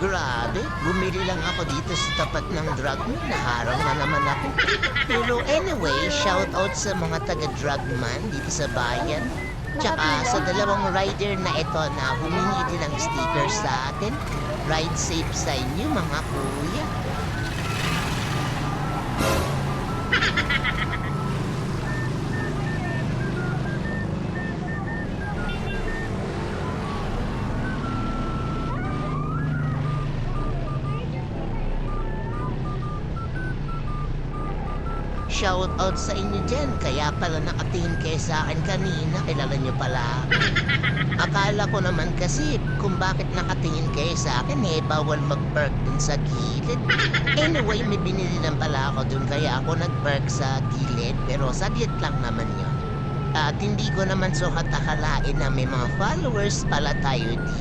Grabe, bumili lang ako dito sa tapat ng drug man. Naharang na naman ako. Pero anyway, shout out sa mga taga-drug man dito sa bayan. Tsaka sa dalawang rider na ito na humingi din ng sticker sa akin. Ride safe sa inyo mga kuya. Shout out sa inyo dyan. Kaya pala nakatingin kayo sa akin kanina. Kilala nyo pala. Akala ko naman kasi kung bakit nakatingin kayo sa akin bawal mag-park dun sa gilid. Anyway, may binili lang pala ako dun kaya ako nag-park sa gilid. Pero saglit lang naman yun. At hindi ko naman sukat akalain na may mga followers pala tayo dito.